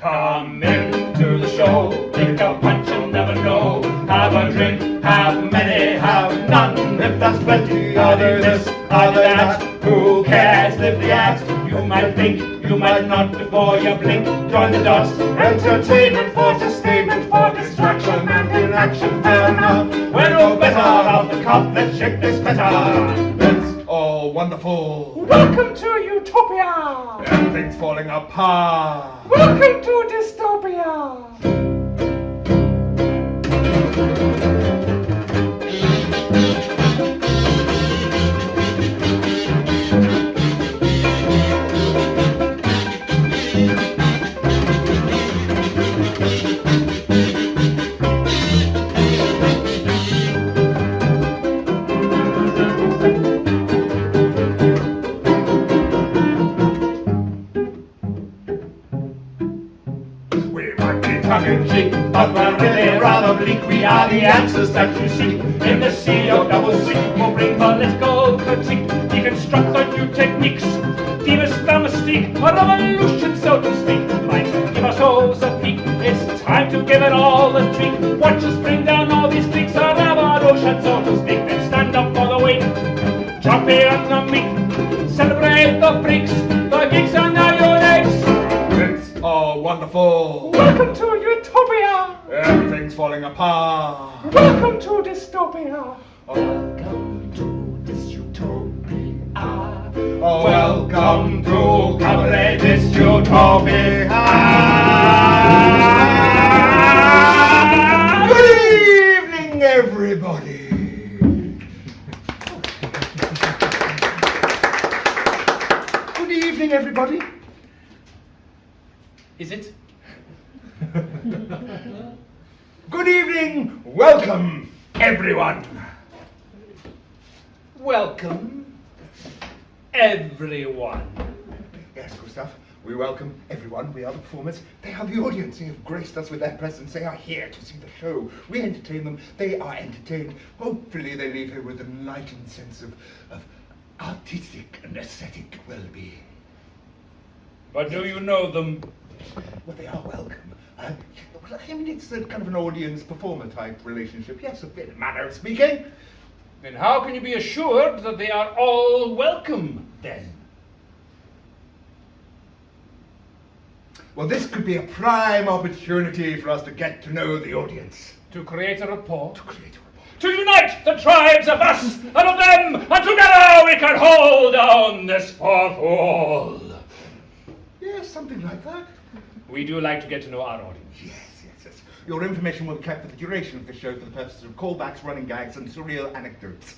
Come into the show, take a punch and never know. Have a drink, have many, have none. If that's plenty, either this, either that. Who cares, live the act. You might think, you might not before you blink. Join the dots, entertainment for sustainment, for distraction and inaction. Fair enough, we're no better off the cup. Let's shake this better. That's all wonderful. Welcome to Utopia. Everything's falling apart. Welcome to Dystopia. Tongue-in-cheek, but we're really rather bleak. We are the answers that you seek in the sea of double C. We'll bring political critique, deconstruct the new techniques, demystify the mystique, a revolution, so to speak. Might give our souls a peek. It's time to give it all a tweak. Watch us bring down all these cliques, a revolution, so to speak. Then stand up for the weak, jump here on the meek, celebrate the freaks, the geeks and the uniques. Oh, wonderful. Welcome to Utopia. Everything's falling apart. Welcome to Dystopia. Welcome to Dystopia. Oh, welcome to Kabarett DysUtopia. Good evening, everybody. Good evening, everybody. Is it? Good evening, welcome, everyone. Welcome, everyone. Yes, Gustav, we welcome everyone. We are the performers. They are the audience. They have graced us with their presence. They are here to see the show. We entertain them. They are entertained. Hopefully they leave here with an enlightened sense of artistic and aesthetic well-being. But do you know them? Well, they are welcome. I mean, it's a kind of an audience-performer type relationship. Yes, a bit manner of speaking. Then how can you be assured that they are all welcome, then? Well, this could be a prime opportunity for us to get to know the audience. To create a rapport? To create a rapport. To unite the tribes of us and of them, and together we can hold down this fourth wall. Yes, something like that. We do like to get to know our audience. Yes. Your information will be kept for the duration of the show for the purposes of callbacks, running gags, and surreal anecdotes.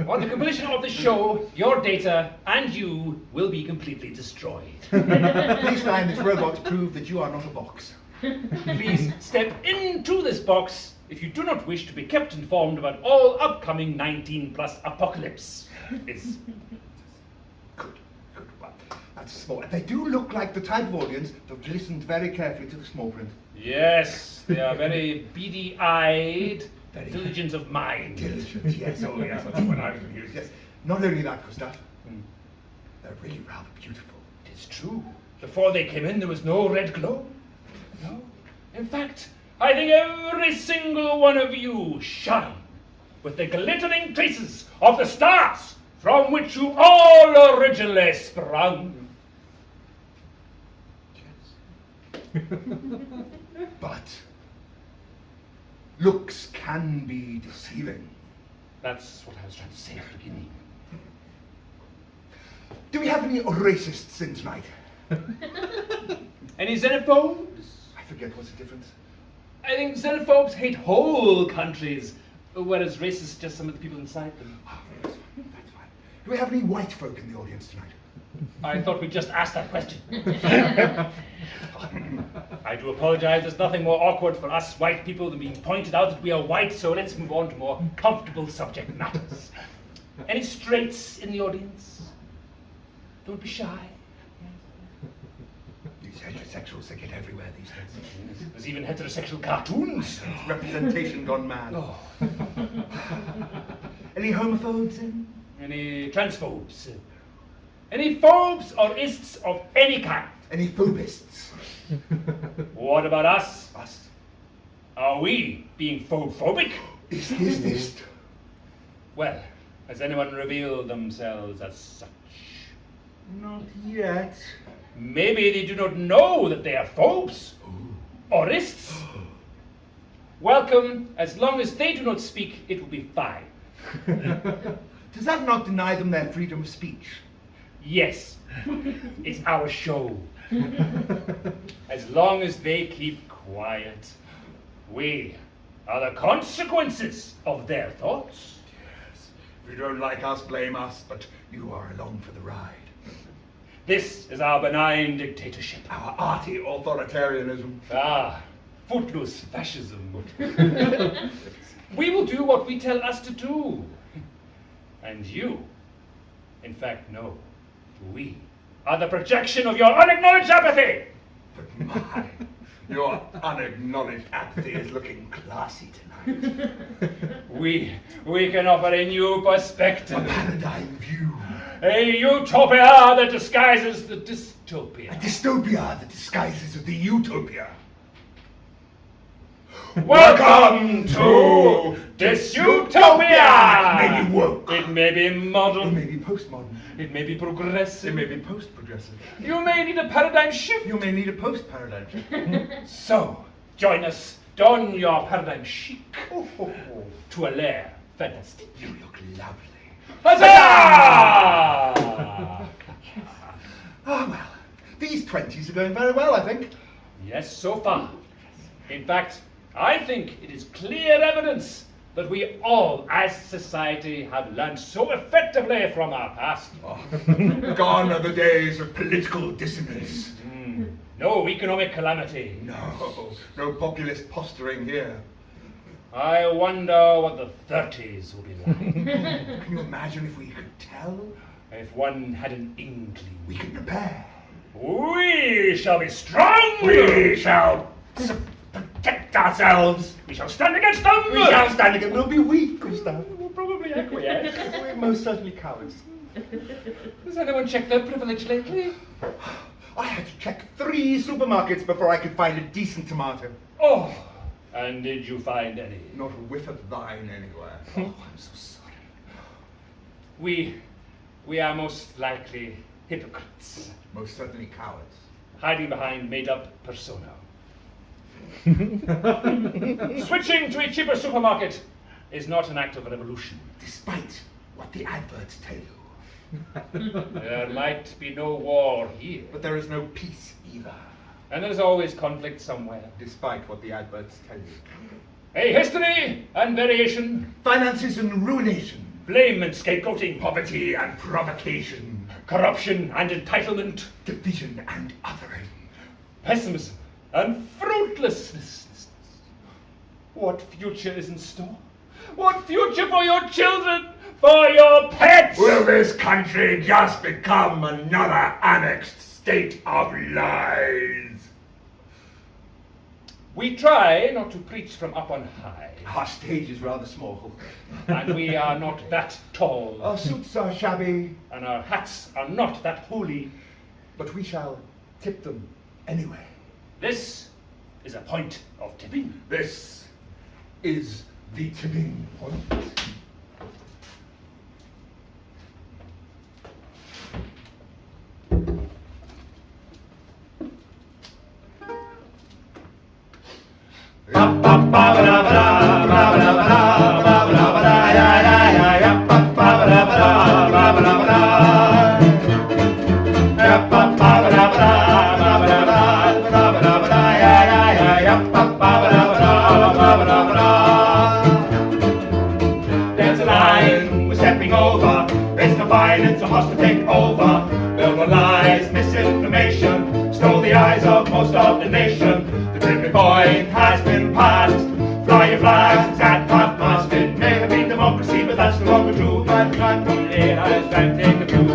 On the completion of the show, your data and you will be completely destroyed. Please find this robot to prove that you are not a box. Please step into this box if you do not wish to be kept informed about all upcoming 19+ apocalypse. Is Good. Well, that's small. They do look like the type of audience that have listened very carefully to the small print. Yes, they are very beady-eyed, diligent of mind. Diligent, yes. Oh, yes, that's what I was going to use. Yes. Not only that, Gustav, they're really rather beautiful. It is true. Before they came in, there was no red glow. No. In fact, I think every single one of you shine with the glittering traces of the stars from which you all originally sprung. Yes. But looks can be deceiving. That's what I was trying to say at the beginning. Do we have any racists in tonight? Any xenophobes? I forget what's the difference. I think xenophobes hate whole countries, whereas racists just some of the people inside them. Oh, that's fine. Do we have any white folk in the audience tonight? I thought we just asked that question. I do apologize. There's nothing more awkward for us white people than being pointed out that we are white, so let's move on to more comfortable subject matters. Any straights in the audience? Don't be shy. These heterosexuals, they get everywhere these days. There's even heterosexual cartoons. It's representation gone mad. Oh. Any homophobes in? Any transphobes? Any phobes or ists of any kind? Any phobists? What about us? Us? Are we being phobic? Is. Well, has anyone revealed themselves as such? Not yet. Maybe they do not know that they are phobes or ists. Welcome. As long as they do not speak, it will be fine. Does that not deny them their freedom of speech? Yes, it's our show. As long as they keep quiet, we are the consequences of their thoughts. Yes. If you don't like us, blame us, but you are along for the ride. This is our benign dictatorship. Our arty authoritarianism. Ah, footloose fascism. We will do what we tell us to do. And you, in fact, no, we are the projection of your unacknowledged apathy. But my, your unacknowledged apathy is looking classy tonight. We can offer a new perspective. A paradigm view. A utopia that disguises the dystopia. A dystopia that disguises the utopia. Welcome to DysUtopia! It may be woke. It may be It modern. may be postmodern. It may be It progressive. may be post-progressive. You may need a paradigm shift. You may need a post-paradigm shift. So, join us. Don your paradigm chic to a lair fantastic. You look lovely. Huzzah! Ah, well, these 20s are going very well, I think. Yes, so far. In fact, I think it is clear evidence that we all, as society, have learned so effectively from our past. Oh, gone are the days of political dissonance. No economic calamity. No populist posturing here. I wonder what the 30s will be like. Can you imagine if we could tell? If one had an inkling. We can prepare. We shall be strong! We shall protect ourselves! We shall stand against them! We shall stand against. We'll be weak, Gustav. We'll probably acquiesce. We're most certainly cowards. Has anyone checked their privilege lately? I had to check 3 supermarkets before I could find a decent tomato. Oh, and did you find any? Not a whiff of thine anywhere. Oh, I'm so sorry. We are most likely hypocrites, Most certainly cowards. hiding behind made-up persona. Switching to a cheaper supermarket is not an act of revolution. Despite what the adverts tell you. There might be no war here, But there is no peace either. and there's always conflict somewhere. Despite what the adverts tell you. A history and variation, Finances and ruination. blame and scapegoating, Poverty and provocation. corruption and entitlement, Division and othering. pessimism and fruitlessness. What future is in store? What future for your children? For your pets? Will this country just become another annexed state of lies? We try not to preach from up on high, Our stage is rather small. and we are not that tall, Our suits are shabby, and our hats are not that holy. but we shall tip them anyway. This is a point of tipping. This is the tipping point. There's a line we're stepping over. over. It's the violence that wants to take over. Built on lies, misinformation, stole the eyes of most of the nation. The tipping point has been passed. Fly your flags at half-mast. It may have been democracy, but that's no longer true. And time to realize time take the blue.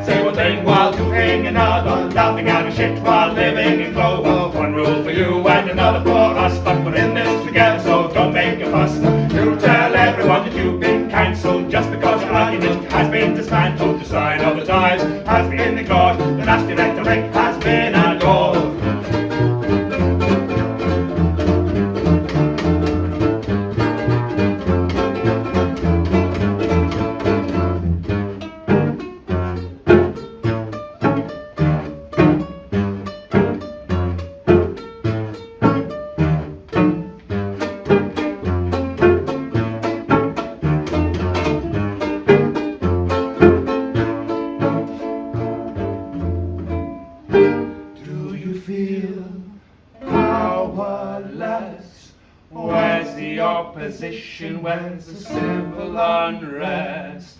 Say one thing while doing another, laughing out of shit while living in clover. One rule for you and another for us, but we're in this together, so don't make a fuss. You tell everyone that you've been cancelled just because your argument has been dismantled. The sign of the times has been ignored, the nasty rhetoric has been adored. Where's the civil unrest?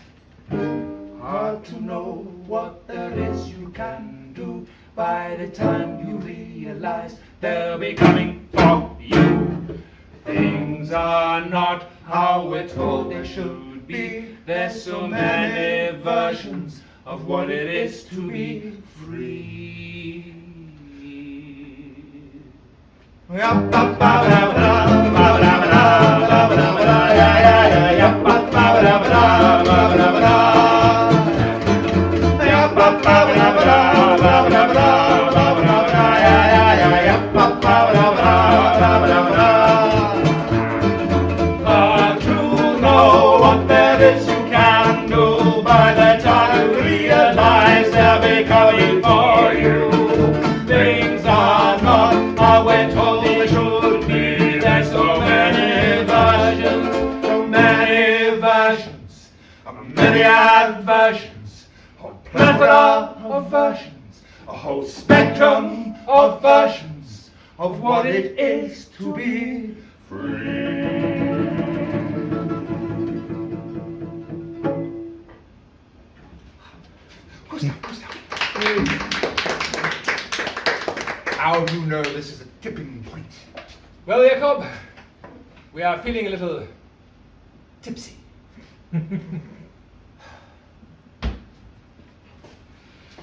Hard to know what there is you can do. By the time you realize they'll be coming for you. Things are not how we're told they should be. There's so many versions of what it is to be free. To know what there is you can do, by the time you realize they'll be coming for you. Things are not how we're told they should be. There's so many versions, so many versions, a myriad versions, a plethora of versions, a whole spectrum of versions of what it is to be free. Gustav. How do you know this is a tipping point? Well, Jakob, we are feeling a little tipsy.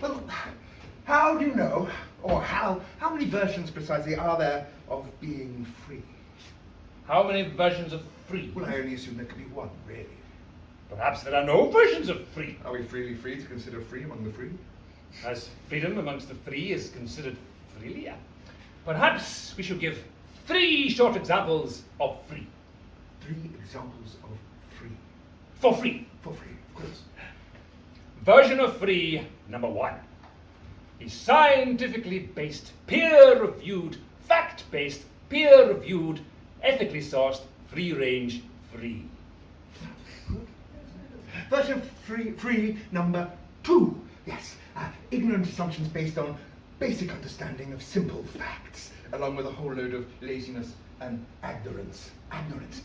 Well, how do you know, or how many versions precisely are there of being free? How many versions of free? Well, I only assume there could be one, really. Perhaps there are no versions of free. Are we freely free to consider free among the free? As freedom amongst the free is considered freely, yeah. Perhaps we should give 3 short examples of free. 3 examples of free. For free. For free, of course. Version of free number 1 is scientifically based, peer-reviewed, fact-based, peer-reviewed, ethically sourced, free-range free. Version free number 2. Yes, ignorant assumptions based on basic understanding of simple facts, along with a whole load of laziness and ignorance.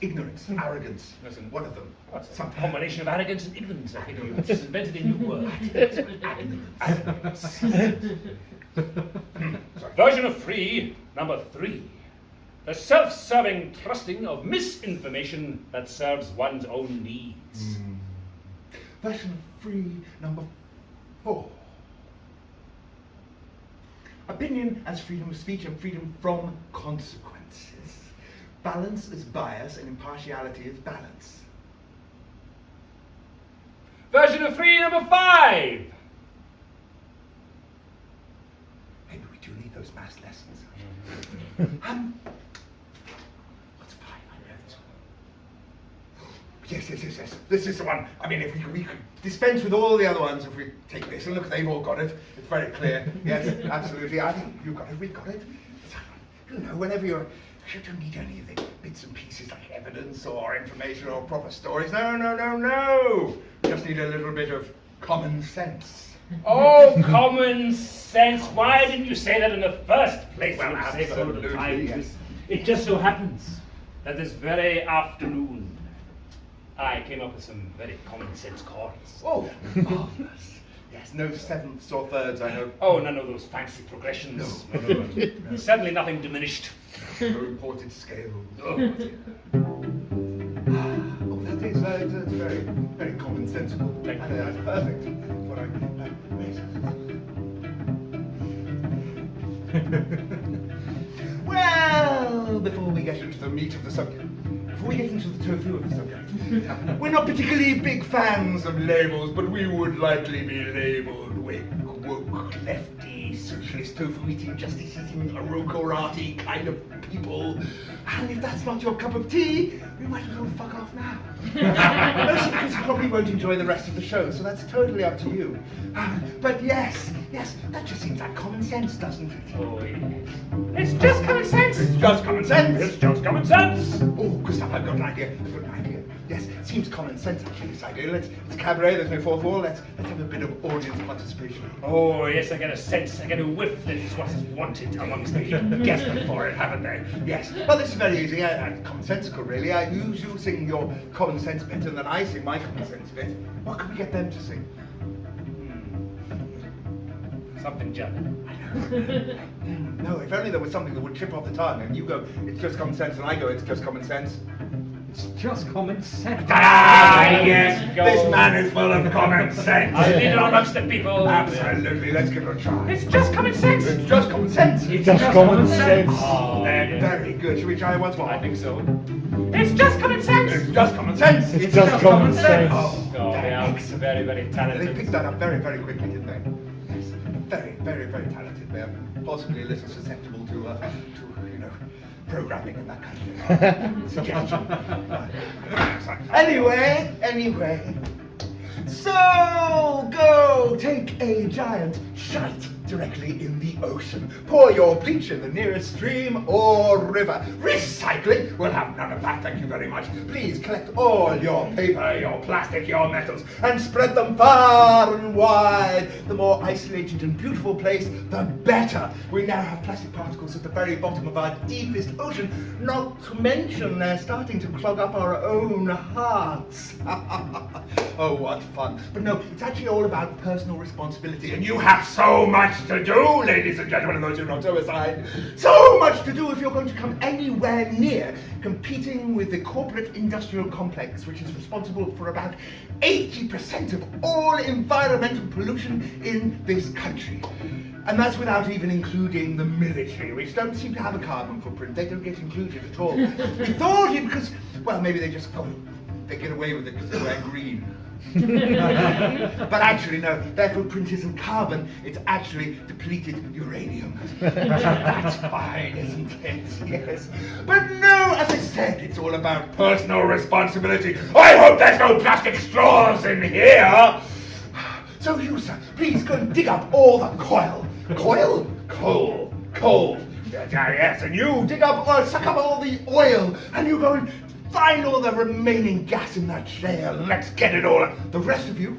Ignorance, arrogance. Listen, one of them. What's a combination of arrogance and ignorance? I think you've just invented a new word. Version of free number 3. The self-serving trusting of misinformation that serves one's own needs. Version of free number 4. Opinion as freedom of speech and freedom from consequences. Balance is bias and impartiality is balance. Version of free number 5. Maybe we do need those maths lessons. What's 5? I know this one. Yes. This is the one. I mean, if we could dispense with all the other ones, if we take this and look, they've all got it. It's very clear. Yes, absolutely. I think you've got it. We've got it. You know, whenever you're You don't need any of the bits and pieces like evidence or information or proper stories. No, no, no, no. You just need a little bit of common sense. Oh, common sense. Why didn't you say that in the first place? Well, You would save a whole lot of absolutely, time. yes. It just so happens that this very afternoon, I came up with some very common sense chords. Oh, marvellous. Yes, no sevenths or thirds, I hope. Oh, none of those fancy progressions. No. Certainly nothing diminished. No imported scales. Oh, Oh, that's very, very commonsensical. Thank you. That's perfect. What Well, before we get into the meat of the subject, before we get into the tofu of the subject, we're not particularly big fans of labels, but we would likely be labeled woke, lefty, socialist, tofu-eating, justice-eating, Orokorati kind of people. And if that's not your cup of tea, we might as well fuck off now. Mostly because you probably won't enjoy the rest of the show, so that's totally up to you. But yes, that just seems like common sense, doesn't it? oh, yes. It's just common sense. It's just common sense. It's just common sense. Oh, Gustav, I've got an idea. Yes, it seems common sense actually, this idea. It's cabaret, there's no fourth wall. Let's have a bit of audience participation. Oh, yes, I get a sense, I get a whiff that is what is wanted amongst the people guessing for it, haven't they? Yes, well, this is very easy and commonsensical, really. You sing your common sense bit and then I sing my common sense bit. What can we get them to sing? Something German. No, if only there was something that would trip off the tongue and you go, it's just common sense, and I go, it's just common sense. It's just common sense. Ah, yes, go. This man is full of common sense. I'll lead it amongst the people. Absolutely, let's give it a try. It's just common sense. It's just common sense. It's just common sense. Oh, Very good. Should we try it once more? I think so. It's just common sense. It's just common sense. It's just common sense. Oh, they are very, very They talented. picked that up very, very quickly, didn't they? Yes. Very, very, very talented. They're possibly a little susceptible to programming and that kind of suggestion. Anyway. So, go take a giant shite directly in the ocean. Pour your bleach in the nearest stream or river. Recycling? We'll have none of that, thank you very much. Please collect all your paper, your plastic, your metals, and spread them far and wide. The more isolated and beautiful place, the better. We now have plastic particles at the very bottom of our deepest ocean, not to mention they're starting to clog up our own hearts. Oh, what fun. But no, it's actually all about personal responsibility, and you have so much to do, ladies and gentlemen, and those who are not so aside. So much to do if you're going to come anywhere near competing with the corporate industrial complex, which is responsible for about 80% of all environmental pollution in this country. And that's without even including the military, which don't seem to have a carbon footprint. They don't get included at all. We thought it because, well, maybe they just they get away with it because they wear green. But actually, no, their footprint isn't carbon, it's actually depleted uranium. That's fine, isn't it? Yes. But no, as I said, it's all about personal responsibility. I hope there's no plastic straws in here. So you, sir, please go and dig up all the coal. Coal. Yes, and you dig up or suck up all the oil, and you go and find all the remaining gas in that shale. Let's get it all. The rest of you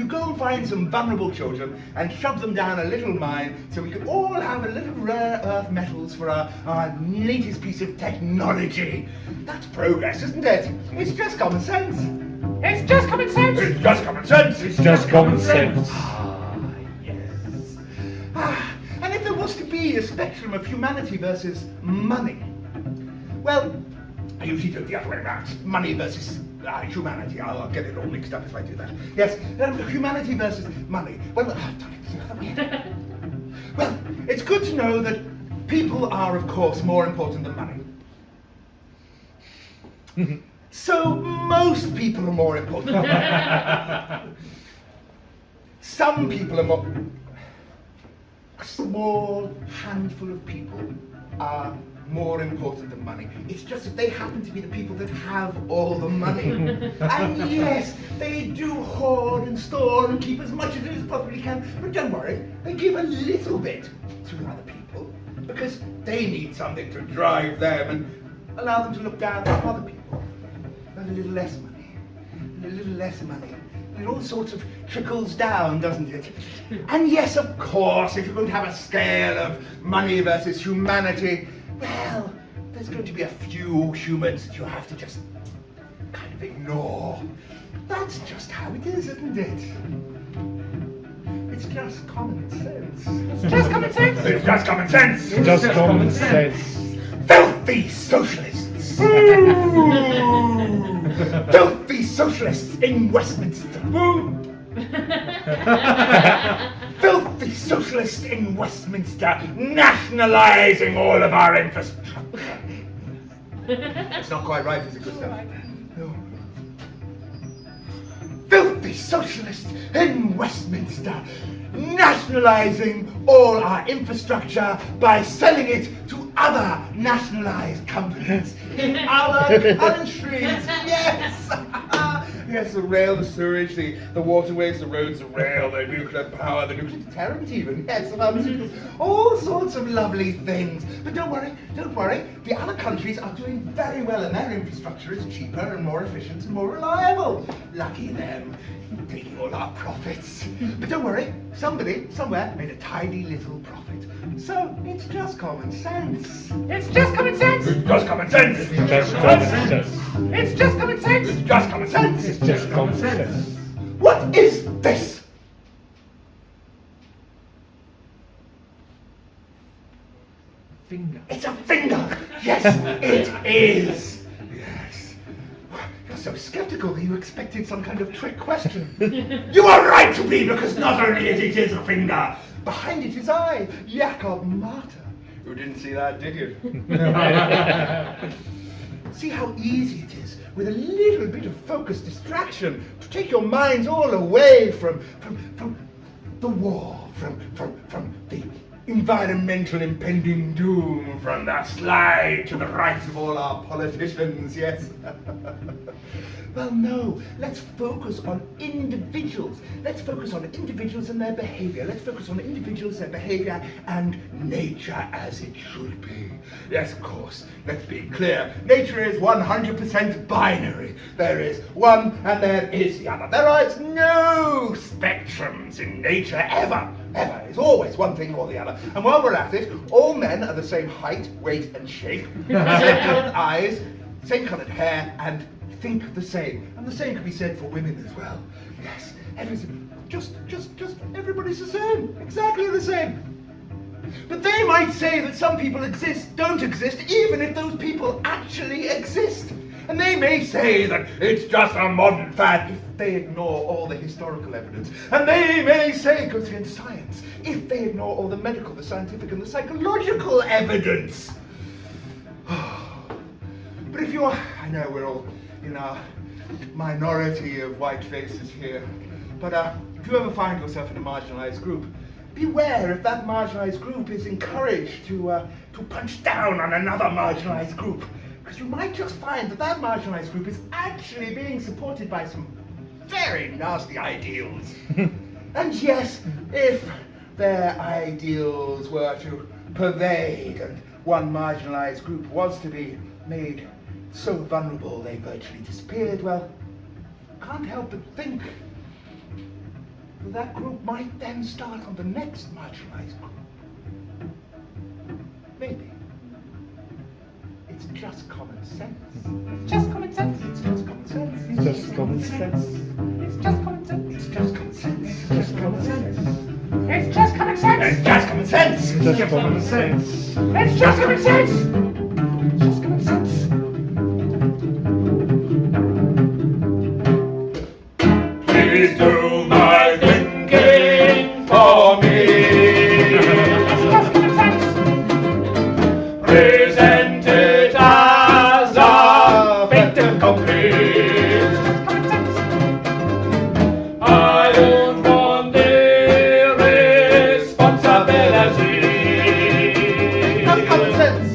go and find some vulnerable children and shove them down a little mine so we can all have a little rare earth metals for our latest piece of technology. That's progress, isn't it? It's just common sense. It's just common sense. It's just common sense. It's just common sense. Yes. And if there was to be a spectrum of humanity versus money, well, I usually do it the other way around. Money versus humanity. I'll get it all mixed up if I do that. Yes, humanity versus money. Well, well, it's good to know that people are, of course, more important than money. So most people are more important. Some people are more... A small handful of people are more important than money. It's just that they happen to be the people that have all the money. And yes, they do hoard and store and keep as much of it as possibly can, but don't worry, they give a little bit to other people. because they need something to drive them and allow them to look down on other people. But a little less money, and a little less money. It all sorts of trickles down, doesn't it? And yes, of course, if you're going to have a scale of money versus humanity, well, there's going to be a few humans that you have to just kind of ignore. That's just how it is, isn't it? It's just common sense. It's just common sense. It's just common sense. Just common sense. Filthy socialists! Filthy socialists in Westminster! Filthy socialists in Westminster, nationalising all of our infrastructure. It's not quite right, is it, Gustav? No. Filthy socialists in Westminster, nationalising all our infrastructure by selling it to other nationalised companies in other countries. Yes! Yes, the rail, the sewage, the waterways, the roads, the rail, the nuclear power, the nuclear deterrent even. Yes, the pharmaceuticals, all sorts of lovely things. But don't worry. The other countries are doing very well and their infrastructure is cheaper and more efficient and more reliable. Lucky them, taking all our profits. But don't worry, somebody, somewhere, made a tiny little profit. So, it's just common sense. It's just common sense. It's just common sense. It's Just common sense. It's just common sense. It's just common sense. It's Just common sense. What is this? Finger. It's a finger. Yes, it is. Yes. You're so skeptical that you expected some kind of trick question. You are right to be, because not only is it a finger, behind it is I, Jakob Martyr. You didn't see that, did you? See how easy it is, with a little bit of focused distraction, to take your minds all away from the war, from the environmental impending doom, from the slide to the right of all our politicians, yes? Well, no, let's focus on individuals. Let's focus on individuals and their behavior. Let's focus on individuals, their behavior, and nature as it should be. Yes, of course, let's be clear. Nature is 100% binary. There is one and there is the other. There are no spectrums in nature, ever. Ever. It's always one thing or the other. And while we're at it, all men are the same height, weight, and shape. Same coloured eyes, same coloured hair, and think the same. And the same can be said for women as well. Yes, everything. Just everybody's the same. Exactly the same. But they might say that some people don't exist, even if those people actually exist. And they may say that it's just a modern fad if they ignore all the historical evidence. And they may say it goes against science if they ignore all the medical, the scientific, and the psychological evidence. But if you're, I know we're all in our minority of white faces here, but if you ever find yourself in a marginalized group, beware if that marginalized group is encouraged to punch down on another marginalized group, because you might just find that that marginalized group is actually being supported by some very nasty ideals. And yes, if their ideals were to pervade and one marginalized group was to be made so vulnerable they virtually disappeared, well, can't help but think that group might then start on the next marginalized group. Maybe. It's just common sense. It's just common sense. It's just common sense. It's just common sense. It's just common sense. It's just common sense. It's just common sense. It's just common sense. It's just common sense. It's just common sense. It's just common sense. It's just common sense. Please do my thinking for me. It's just common sense. Present it as a fait accompli. I don't want the responsibility. Just common sense.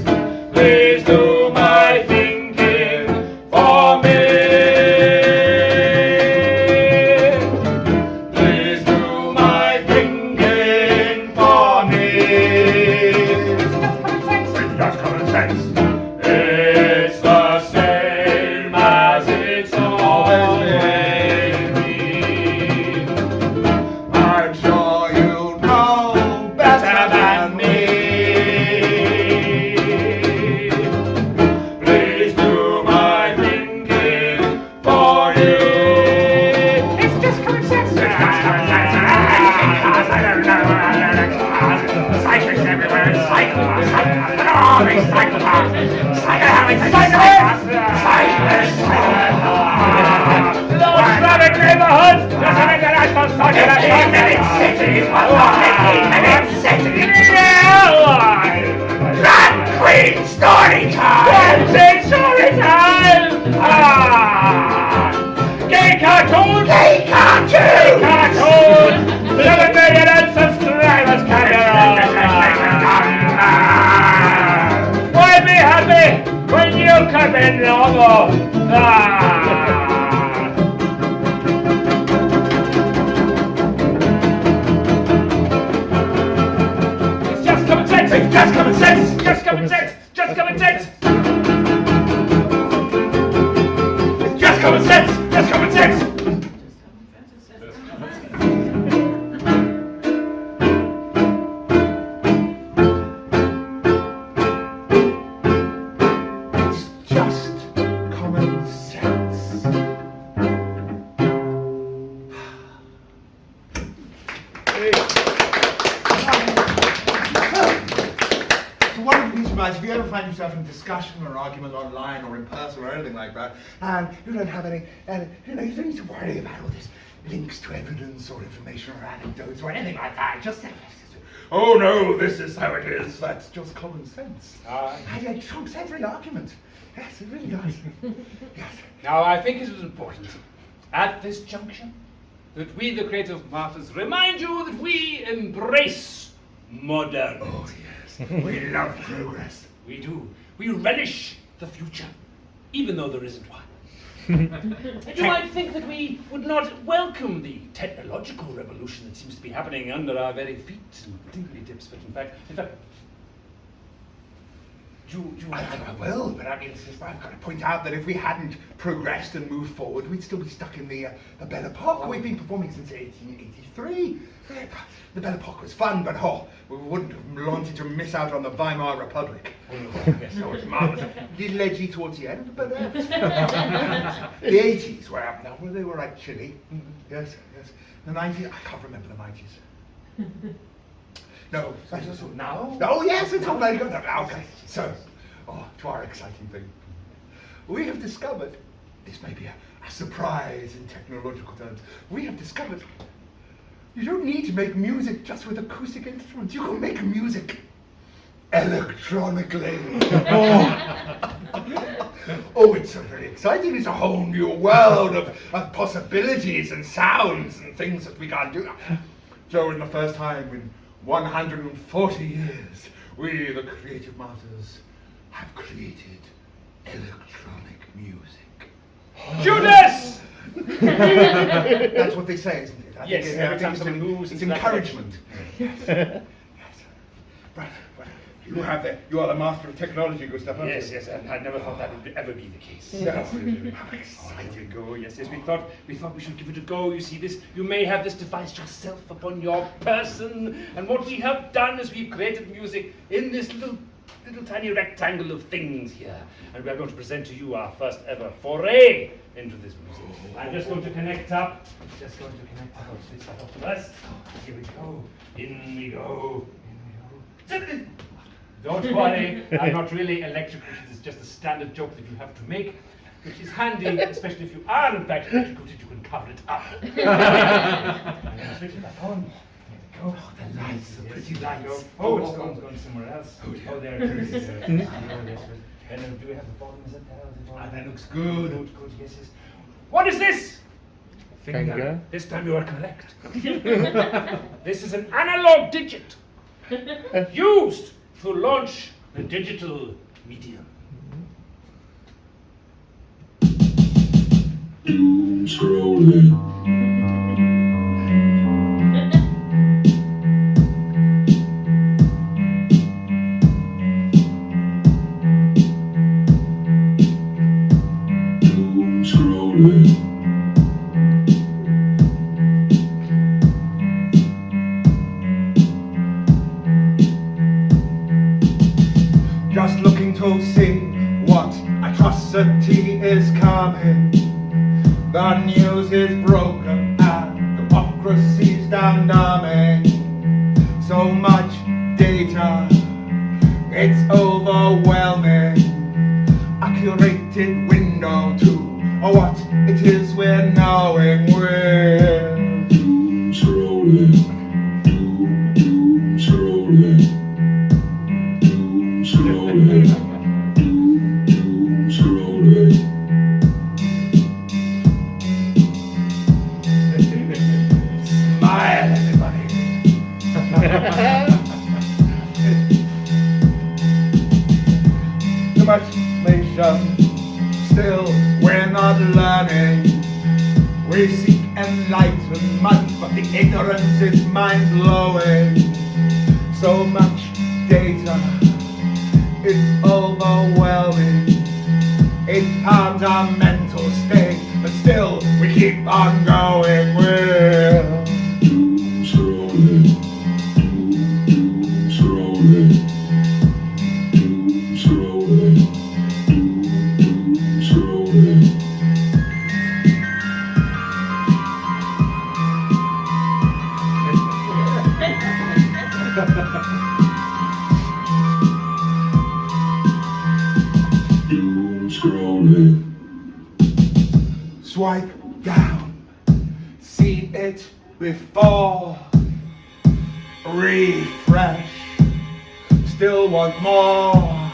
Queen story time! Gay cartoon! Gay cartoon! Cartoon! 7 million subscribers Why be happy when you can be normal? It's just common sense! It's just common sense! Just common sense! Just common sense! It's just common sense! Just common sense! If you ever find yourself in discussion or argument online or in person or anything like that, and you don't have any, you don't need to worry about all this links to evidence or information or anecdotes or anything like that. Just oh no, this is how it is. That's just common sense. And it trumps every argument. Yes, it really does. Yes. Now, I think it is important at this juncture that we, the Creative Martyrs, remind you that we embrace modernity. Oh yes. We love progress. We do. We relish the future, even though there isn't one. And you might think that we would not welcome the technological revolution that seems to be happening under our very feet and tingly tips, but in fact, I will, but I mean, I've got to point out that if we hadn't progressed and moved forward, we'd still be stuck in the Belle Epoque. We've been performing since 1883. The Belle Epoque was fun, but we wouldn't have wanted to miss out on the Weimar Republic. Yes, that was marvelous. A little edgy towards the end, but the 80s were they were like chilly. Yes, yes. The 90s, I can't remember the 90s. No, now? Oh yes, it's all very good. Okay, so, to our exciting thing. We have discovered, this may be a surprise in technological terms, we have discovered you don't need to make music just with acoustic instruments. You can make music electronically. Oh, it's so very exciting. It's a whole new world of possibilities and sounds and things that we can't do. So in the first time in 140 years, we, the Creative Martyrs, have created electronic music. Judas! That's what they say, isn't it? Yes, every time someone moves, it's encouragement. Yes. Yes. Right. You are the master of technology, Gustav. Yes, and I never thought that would ever be the case. No. How exciting! Oh, yes, we thought we should give it a go. You see this, you may have this device yourself upon your person, and what we have done is we've created music in this little tiny rectangle of things here, and we are going to present to you our first ever foray into this music. I'm just going to connect up. This up first. Here we go. In we go. Don't worry, I'm not really electrocuted. It's just a standard joke that you have to make, which is handy, especially if you are in fact electrocuted. You can cover it up. Switch it back on. Oh, the lights, the pretty lights. Oh, it's going somewhere else. Oh, there it is. And do we have the bottom? Is it there? That looks good. Good, yes. What is this? Finger. This time you are correct. This is an analog digit used to launch the digital medium. Doom scrolling. Just looking to see what atrocity is coming. The news is broken and democracy's down dumbing. So much data, it's overwhelming. A curated window to what it is we're knowing we're scrolling, doom scrolling, doom scrolling, doom scrolling. Smile, everybody. Too much information, still we're not learning. We seek enlightenment, but the ignorance is mind-blowing. So much data, it's overwhelming. It harms our mental state, but still we keep on going. We're Doom scrolling, doom scrolling, doom scrolling, doom scrolling. Doom scrolling. swipe down. Seen it before. Refresh. Still want more.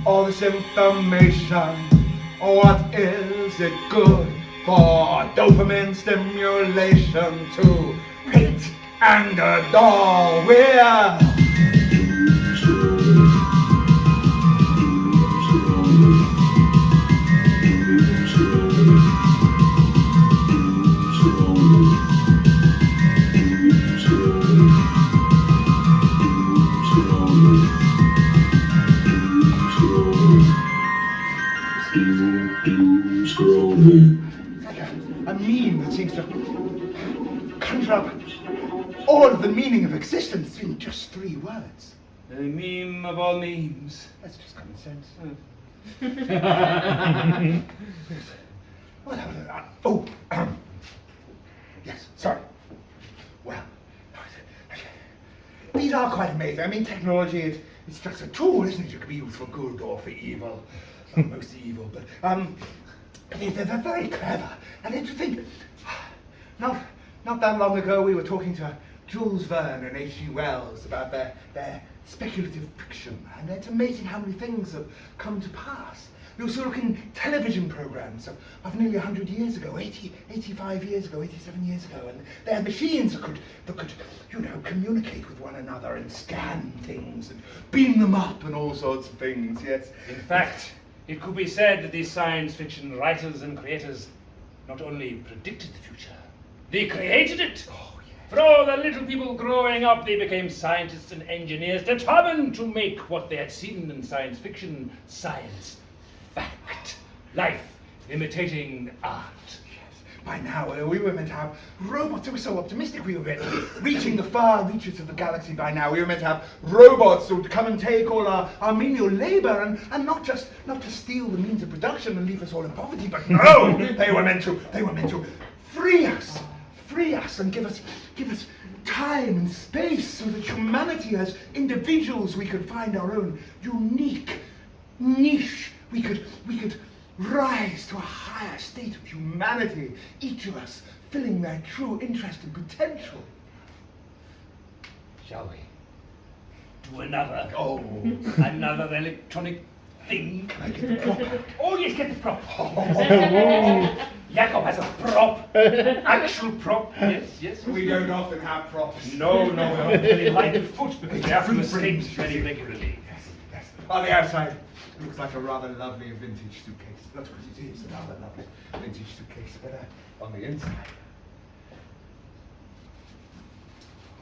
All this information. What is it good for? Dopamine stimulation to hate and adore. We're Doom scrolling. Doom scrolling. Doom scrolling. Doom scrolling. Doom scrolling. Doom scrolling. Doom scrolling. It's like a meme that seems to conjure up all of the meaning of existence in just 3 words. The meme of all memes. That's just common sense. Yes, sorry. Well, these are quite amazing. I mean, technology, it's just a tool, isn't it? It can be used for good or for evil. Well, mostly evil, but they're very clever. And then to think, not that long ago we were talking to Jules Verne and H.G. Wells about their speculative fiction, and it's amazing how many things have come to pass. We also look in television programs of nearly 100 years ago, 85 years ago, 87 years ago, and they had machines that could, communicate with one another and scan things and beam them up and all sorts of things, yes. In fact, it could be said that these science fiction writers and creators not only predicted the future, they created it. Oh, yeah. For all the little people growing up, they became scientists and engineers determined to make what they had seen in science fiction science fact. Life imitating art. By now, we were meant to have robots. We were so optimistic. We were meant to be reaching the far reaches of the galaxy by now. We were meant to have robots who would come and take all our menial labor and not just steal the means of production and leave us all in poverty, but no, they were meant to free us and give us time and space so that humanity, as individuals, we could find our own unique niche. We could rise to a higher state of humanity, each of us filling their true interest and potential. Shall we? Do another. Oh, Another electronic thing. can I get the prop out? Oh yes, get the prop. Jakob has a prop. An actual prop. Yes. We don't often have props. No, very light of foot because they have to mistakes very regularly. Yes. On the outside, it looks like a rather lovely vintage suitcase. That's what it is, a rather lovely vintage suitcase. But on the inside,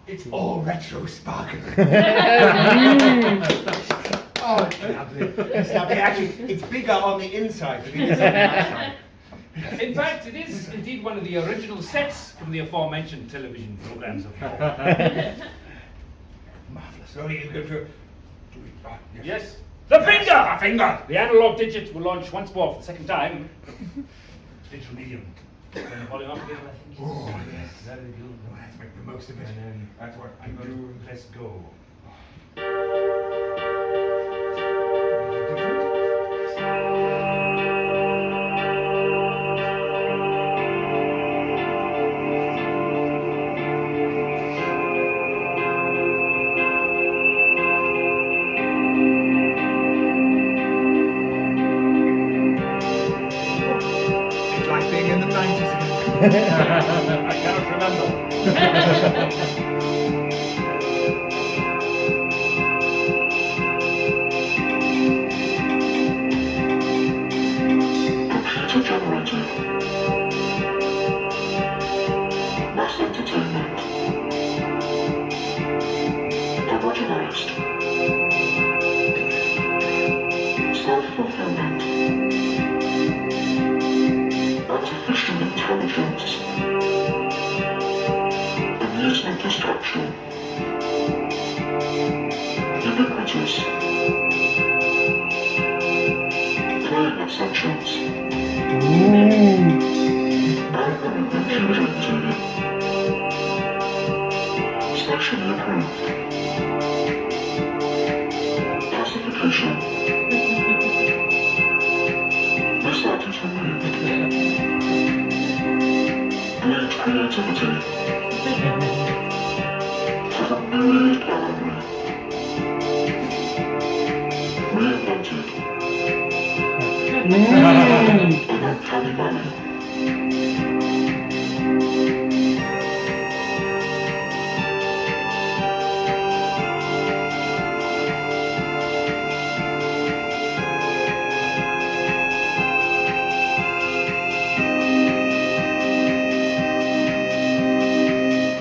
it's all retro sparkling. Oh, it's lovely. It's lovely. Actually, it's bigger on the inside than it is on the outside. In fact, it is indeed one of the original sets from the aforementioned television programs of yore. Marvelous. So you go to Yes. The finger! The analog digit will launch once more for the second time. Digital medium. When they're holding up together, I think. Oh, yes. Very good. Let's make the most of it. And then That's what I'm going do. to press go. like being in the 90s again. I cannot remember. Computer generated. Mass entertainment. Homogenized. Self-fulfillment. Artificial intelligence. Amusement distraction. Ubiquitous. Playing exceptions. Algorithm curated. Specially approved. Classification. Mislighted removed. Great creativity. For the myriad gallery. Reinvented. Uncanny valley.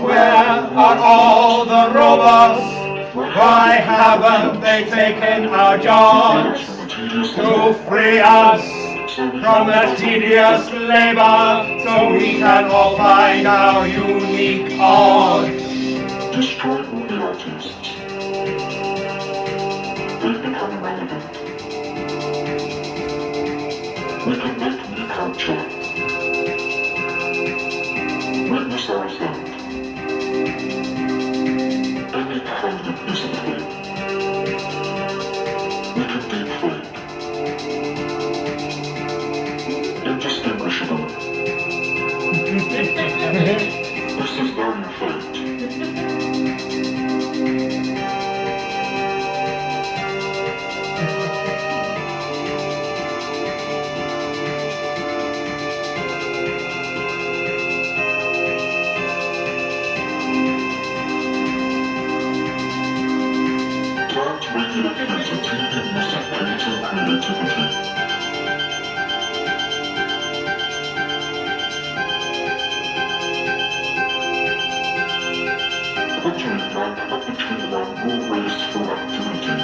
Where are all the robots? Why haven't they taken our jobs to free us from the tedious labor so we can all find our unique art? Destroy all the artists. They've become irrelevant. We can make new culture. Witness our ascent. Any kind of discipline. We can deepfake. Indistinguishable. This is now your fate. Plant regular entity in music creativity. Entering blank up between one more wasteful activity.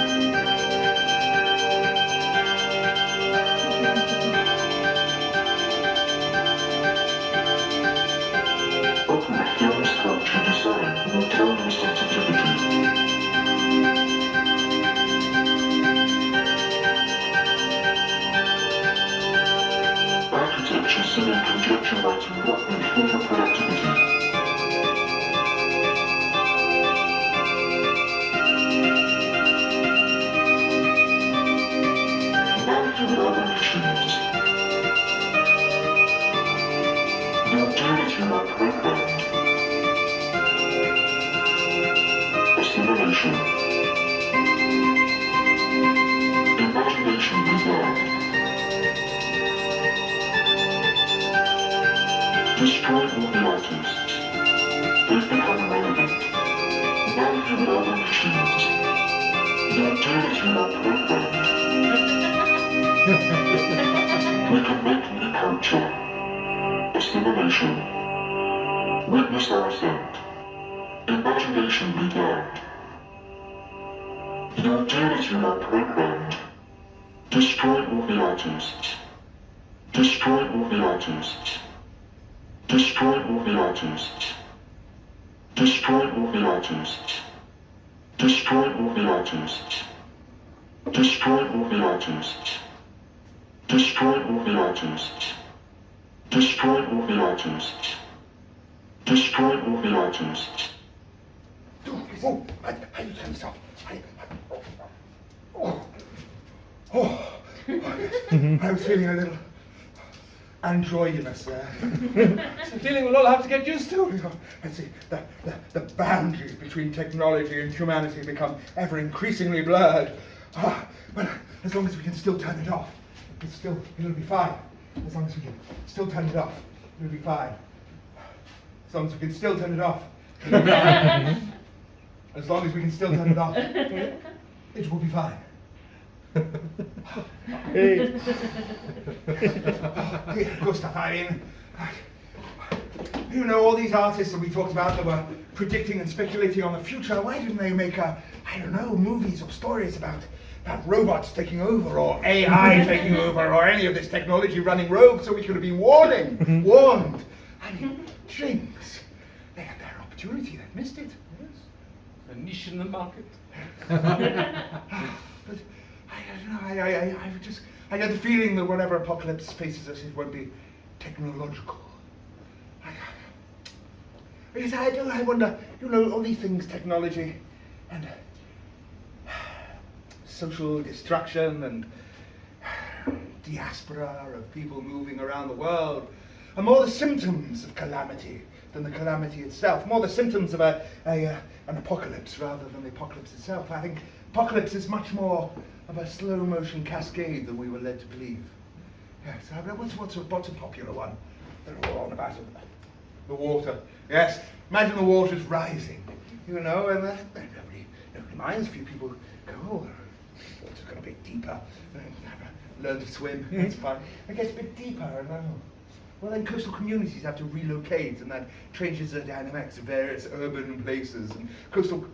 Open the film sculpture design will tell you sensitivity. Architecture, singing, conjecture writing, what will further productivity? Revolutions. Your duty are programmed. Assimilation. Imagination began. Destroy all the artists. They've become irrelevant. Now you are the machines. Your duty are programmed. We can make new culture. Assimilation. Witness our ascent. Imagination began. Your duty are programmed. Destroy all the artists. Destroy all the artists. Destroy all the artists. Destroy all the artists. Destroy all the artists. Destroy all the artists. Destroy all the artists. Destroy all the artists. Destroy all the artists. Oh, I can't stop. I was feeling a little androgynous there. It's a feeling we'll all have to get used to. Let's see, the boundaries between technology and humanity become ever increasingly blurred. But as long as we can still turn it off, it'll be fine. As long as we can still turn it off, it'll be fine. As long as we can still turn it off. As long as we can still turn it off, it will be fine. Hey. Dear Gustav, I mean, you know, all these artists that we talked about that were predicting and speculating on the future, why didn't they make, I don't know, movies or stories about robots taking over, or AI taking over, or any of this technology running rogue so we could have been warned? I mean, things. They had their opportunity, they missed it. Yes. A niche in the market. But I don't know, I get the feeling that whatever apocalypse faces us, it won't be technological. Because I wonder, you know, all these things, technology and social destruction and diaspora of people moving around the world are more the symptoms of calamity than the calamity itself, more the symptoms of an apocalypse rather than the apocalypse itself. I think apocalypse is much more of a slow motion cascade than we were led to believe. Yes, what's a popular one? They're all on about it. The water. Yes, imagine the water's rising, you know, and nobody minds. A few people go, oh, the water's got a bit deeper. Learn to swim, it's fine. It gets a bit deeper, and well, then coastal communities have to relocate, and that changes the dynamics of various urban places, and coastal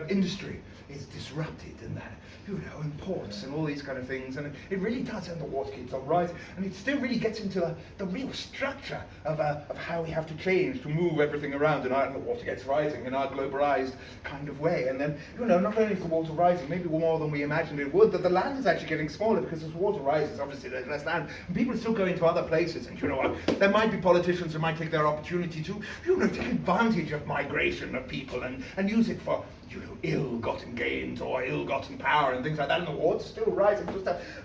industry is disrupted, and that, you know, and ports and all these kind of things, and it really does, and the water keeps on rising, and it still really gets into the real structure of how we have to change to move everything around, and the water gets rising in our globalized kind of way, and then, you know, not only is the water rising, maybe more than we imagined it would, but the land is actually getting smaller, because as water rises, obviously there's less land, and people are still going to other places, and you know what, there might be politicians who might take their opportunity to, you know, take advantage of migration of people and use it for, you know, ill-gotten gains or ill-gotten power and things like that, and the water's still rising.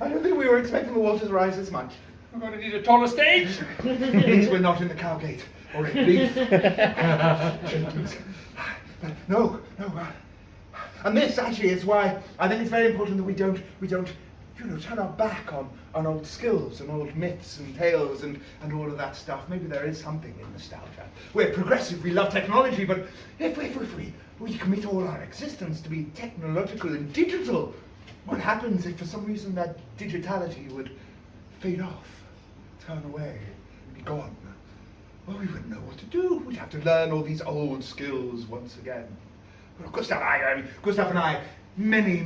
I don't think we were expecting the water to rise this much. We're going to need a taller stage. At least we're not in the Cowgate or in Leith. No. And this actually is why I think it's very important that we don't, you know, turn our back on old skills and old myths and tales and all of that stuff. Maybe there is something in nostalgia. We're progressive, we love technology, but if we commit all our existence to be technological and digital, what happens if for some reason that digitality would fade off, turn away, be gone? Well, we wouldn't know what to do. We'd have to learn all these old skills once again. Well, Gustav and I, many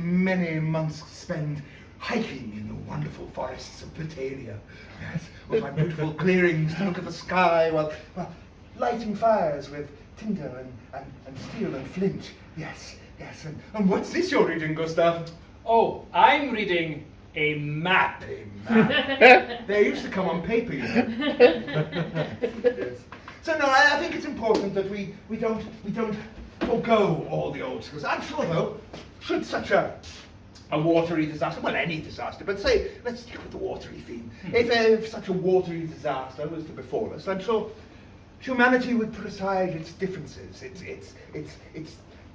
months spend hiking in the wonderful forests of Batalia. Yes, we'll find beautiful clearings to look at the sky while lighting fires with tinder and steel and flint. Yes. And what's this you're reading, Gustav? Oh, I'm reading a map. A map. They used to come on paper, you know. Yes. So no, I think it's important that we don't forgo all the old skills. I'm sure though, should such a watery disaster, well, any disaster, but say, let's stick with the watery theme. If such a watery disaster was to befall us, I'm sure humanity would put aside its differences, its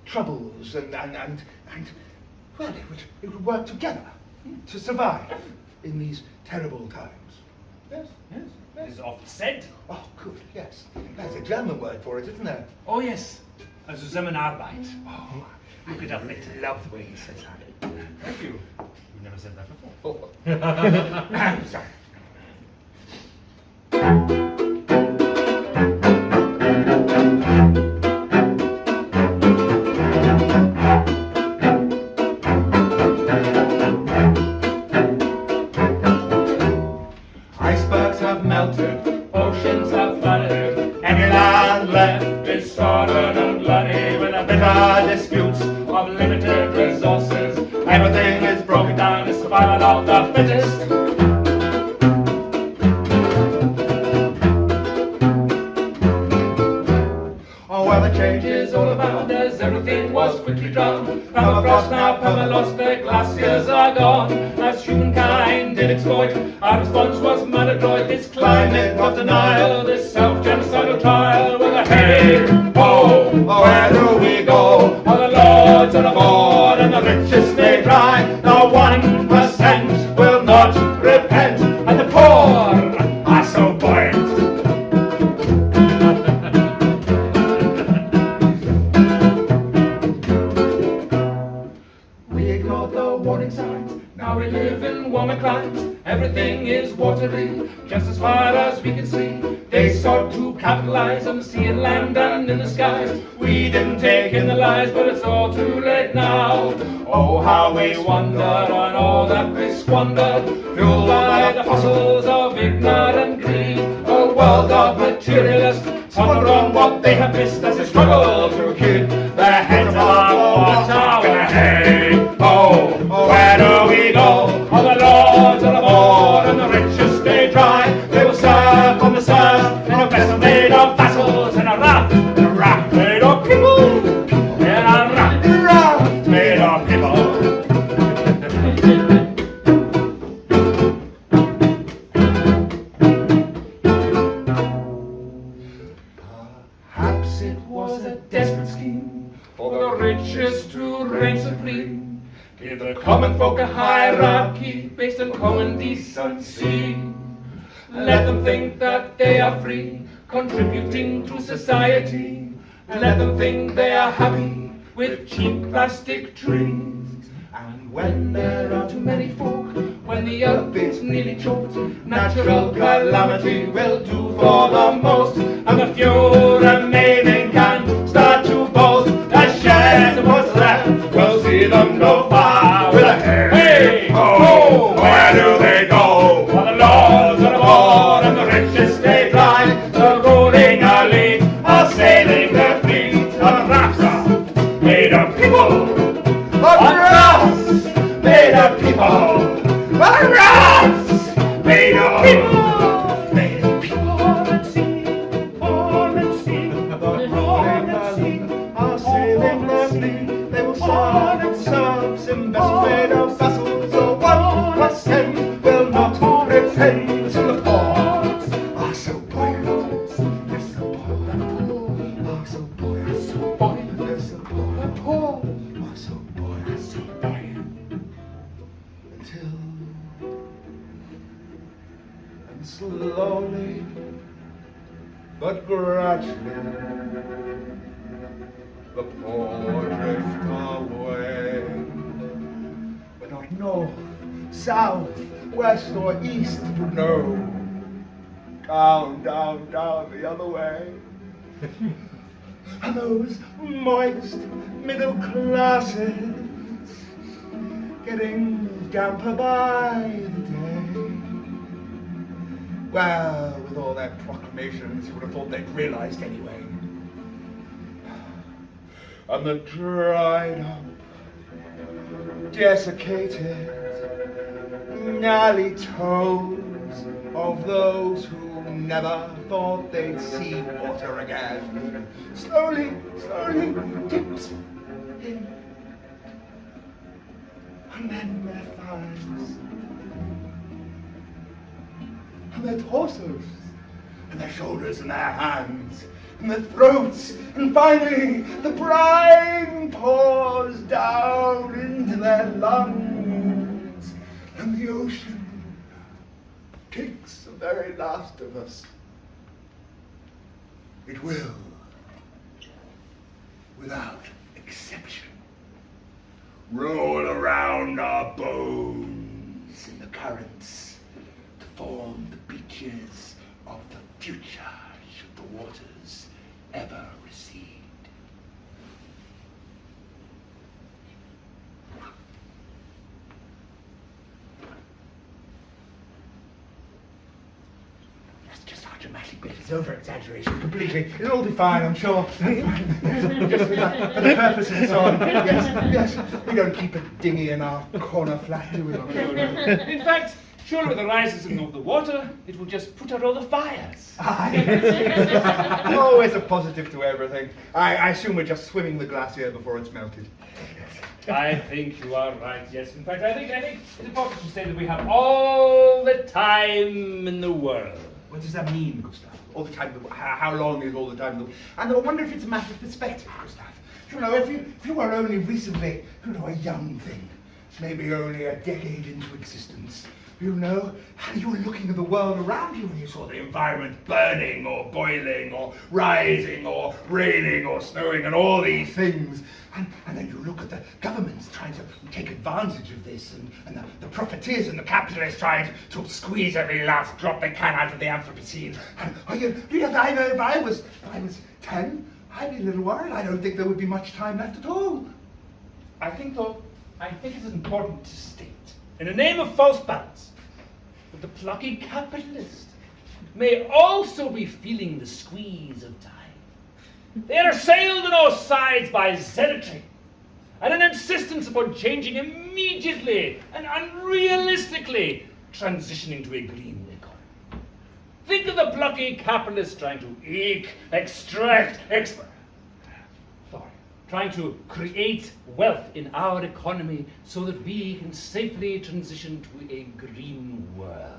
troubles, and well, it would work together to survive in these terrible times. Yes. It is oft said. Oh, good, yes. There's a German word for it, isn't there? Oh, yes. Zusammenarbeit. Oh, Look it up later. I love the way he says that. Thank you. You've never said that before. Oh. I'm sorry. Icebergs have melted, Oceans have flooded, any land left is sordid and bloody with a bitter disputes. of limited resources. Everything is broken down. Down the survival of the fittest. Oh, well, the change is all about us. As everything was quickly drowned, permafrost now permalost, the glaciers are gone. As humankind did exploit, our response was maladroit. This climate of denial, this self-genocidal trial, with a hey, ho, Where do we go? all the lords are aboard and the richest stay dry. The 1% will not repent, and the poor, to capitalize on the sea and land and in the skies. We didn't take in the lies, but it's all too late now. Oh, how we wondered on all that we squandered, fueled by the fossils of ignorant greed. A world of materialists ponder on what they have missed as they struggle to keep their heads above water. Hey, oh, where do we go? All the lords are aboard and the richest stay dry. They will serve on the surf in a vessel made of vassals, and a raft made of people, and a raft made of people. Perhaps it was a desperate scheme for the richest to reign supreme. Give the common folk a hierarchy based on common decency. Let them think that they are free, contributing to society. Let them think they are happy with cheap plastic trees. And when there are too many folk, when the earth is nearly choked, natural calamity will do for the most. And the few remaining can start to boast. The shares of what's left will see them go far. With a hey, ho, where do they go? For the lords are aboard and the richest stay dry. The ruling elite are sailing their fleet on rafts made of people. On rafts made of people. On rafts made of people. Made of people. Fall and sea, the rolling elite are sailing their fleet. They will serve and serve in vessels made of vassals. So 1% will not repent. So the ports are so buoyant. They're so buoyant. Are so buoyant. So buoyant. They're so buoyant. The ports are so buoyant. So buoyant. Until and slowly but gradually the poor drift away. But not north, south, west or east, but no. Down, down, down the other way. And those moist middle classes getting damper by the day. Well, with all their proclamations, you would have thought they'd realized anyway. And the dried up, desiccated, gnarly toes of those who never thought they'd see water again slowly, slowly dipped in. And then their thighs, and their torsos, and their shoulders, and their hands, and their throats, and finally the brine pours down into their lungs, and the ocean takes the very last of us. It will, without exception, roll around our bones in the currents to form the beaches of the future should the waters ever recede. That's just our dramatic bit. It's over-exaggeration completely. It'll all be fine, I'm sure. Just for the purpose and so on. Yes, yes. We don't keep a dinghy in our corner flat, do we? In fact, surely with the rising of the water, it will just put out all the fires. Aye. Always a positive to everything. I assume we're just swimming the glacier before it's melted. I think you are right, yes. In fact, I think it's important to say that we have all the time in the world. What does that mean, Gustav? All the time? How long is all the time? And I wonder if it's a matter of perspective, Gustav. You know, if you were only recently, a young thing, maybe only a decade into existence, you know, and you were looking at the world around you and you saw the environment burning or boiling or rising or raining or snowing and all these things. And then you look at the governments trying to take advantage of this and the profiteers and the capitalists trying to squeeze every last drop they can out of the Anthropocene. And if I was 10, I'd be a little worried. I don't think there would be much time left at all. I think it is important to state, in the name of false balance, that the plucky capitalist may also be feeling the squeeze of time. They are assailed on all sides by zealotry and an insistence upon changing immediately and unrealistically, transitioning to a green economy. Think of the plucky capitalist trying to trying to create wealth in our economy so that we can safely transition to a green world.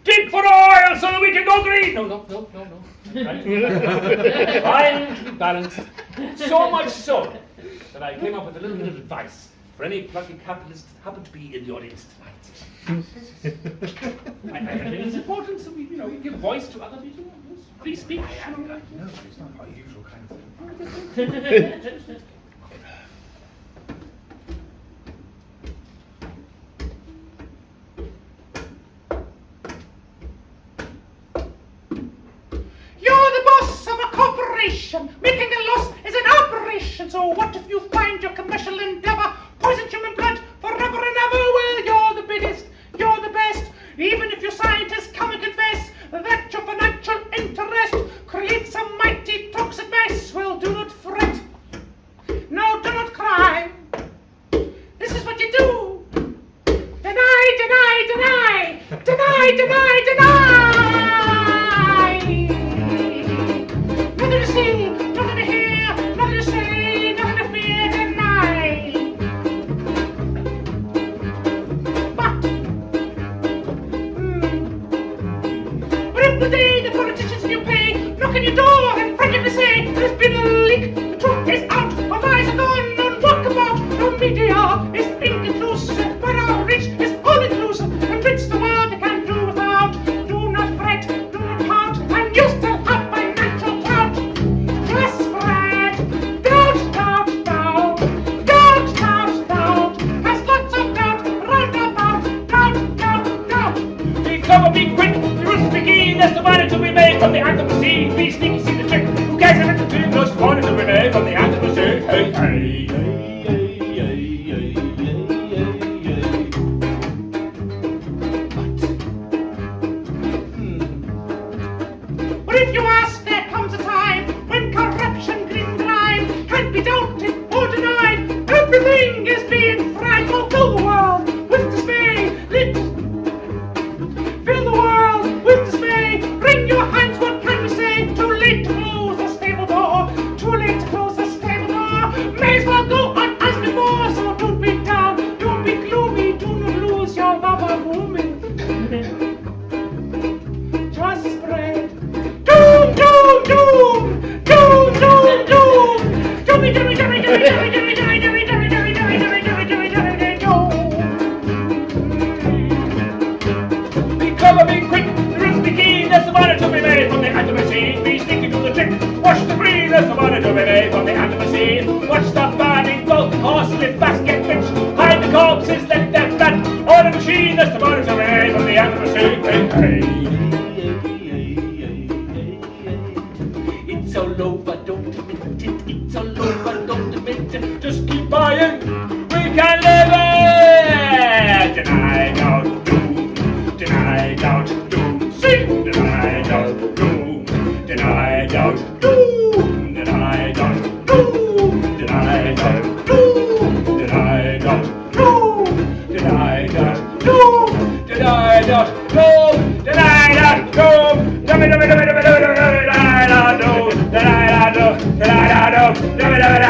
Dig for oil so that we can go green! No. Trying to be balanced. So much so that I came up with a little bit of advice for any plucky capitalists that happen to be in the audience tonight. I think it's important so we give voice to other people. Free speech. No, it's not our usual kind of thing. Making a loss is an aberration. So what if you find your commercial endeavor poisons human blood forever and ever? Well, you're the biggest, you're the best. Even if your scientists come and confess that your financial interest creates a mighty toxic mess, well, do not fret. No, do not cry. This is what you do. Deny, deny, deny. Deny, deny, deny. Nothing to see, nothing to hear, nothing to say, nothing to fear, deny. But if the day the politicians you pay knock on your door and frantically say there's been a leak, the truth is out, our eyes are gone, on walkabout, no media is inconclusive, but our reach is all-inclusive, and reach the world they can do without. Do not fret, do not pout, and you still have financial clout. Just spread, doubt, has lots of doubt, roundabout, doubt. Be clever, be quick, the rules be key, there's the money to be made from the Anthropocene. Be sneaky, see the trick, who cares if it's a dream, there's money to be made from the Anthropocene. Hey, hey, hey. But if you ask, there comes a time when corruption, grim grime can't be doubted or denied. Everything is being fried. Oh, fill the world with dismay. Fill the world with dismay. Wring your hands, what can we say? Too late to close the stable door. Too late to close the stable door. May as well go on as before. So don't be down, don't be gloomy. Do not lose your love of woman. Just spread. Doom, doom, doom, doom, doom, doom. Doomy, doomy, doomy, doomy, doomy, doomy, doomy, doomy, doomy, doomy, doomy, doomy, doomy, doomy, doom. Be clever, be quick, the rules be key, there's the money to be made from the Anthropocene. Be sneaky, do the trick, watch the breeze, there's the money to be made from the Anthropocene. Watch the burning boat, horse live fast, get rich, hide the corpses, let them flat. On the machine, there's the money to be made from the Anthropocene. Hey, hey. It's all over, don't admit it. It's all over, don't admit it. Just keep buying, we can live it. Deny, doubt, doom. Deny, doubt, doom. Sing. Deny, doubt, doom. Deny, doubt, doom. Deny, doubt, doom. Deny, doubt, doom. Deny, doubt, doom. Deny, doubt, doom. Deny, doubt, doom. Deny, doubt, doom. Dummy, dummy, dummy, dummy, dummy, dummy, deny, doubt, doom. Deny, doubt, doom. Deny, doubt, doom. Dummy, dummy, dummy.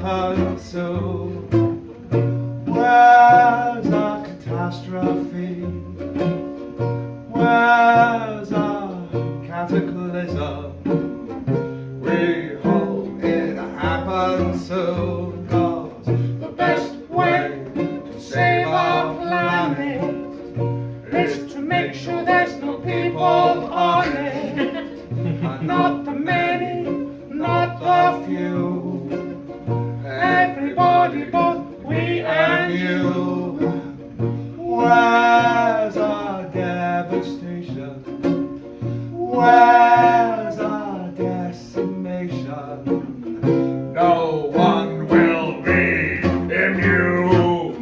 happen soon? Where's our catastrophe? Where's our cataclysm? We hope it happens soon, 'cause the best way to save our planet is to make sure there's no people on it. Not the many, not the few. Everybody, both we and you. Where's our devastation? Where's our decimation? No one will be immune.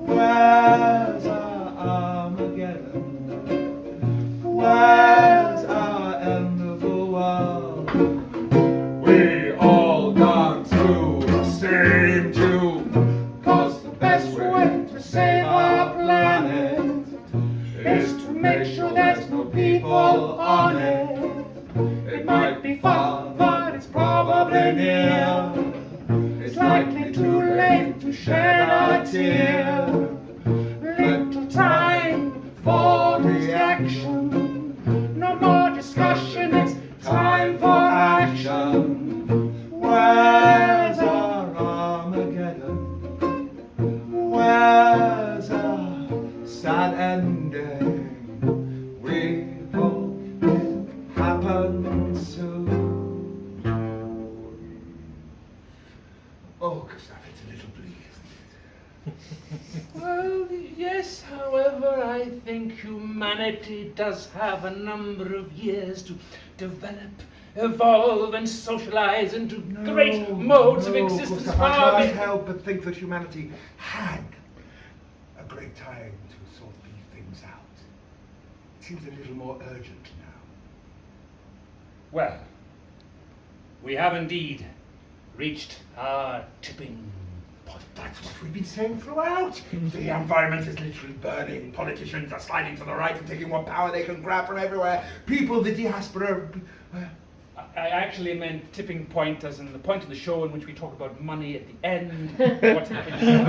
Where's our Armageddon? Where's our end of the world? We all gone through the same tube. 'Cause the best way to save our planet is to make sure there's no people on it. It might be far, but it's probably near. It's likely too late to shed a tear. Little time for reaction. No more discussion, it's time for action. Where's our Armageddon? Where's our sad ending? We hope it happens soon. Oh, Gustav, it's a little bleak, isn't it? Well, yes, however, I think humanity does have a number of years to develop, evolve, and socialize into great modes of existence. Gustav, I far can't be- help but think that humanity had a great time to sort these things out. It seems a little more urgent now. Well, we have indeed reached our tipping point. That's what we've been saying throughout. The environment is literally burning. Politicians are sliding to the right and taking what power they can grab from everywhere. People, the diaspora. I actually meant tipping point as in the point of the show in which we talk about money at the end. What's happening?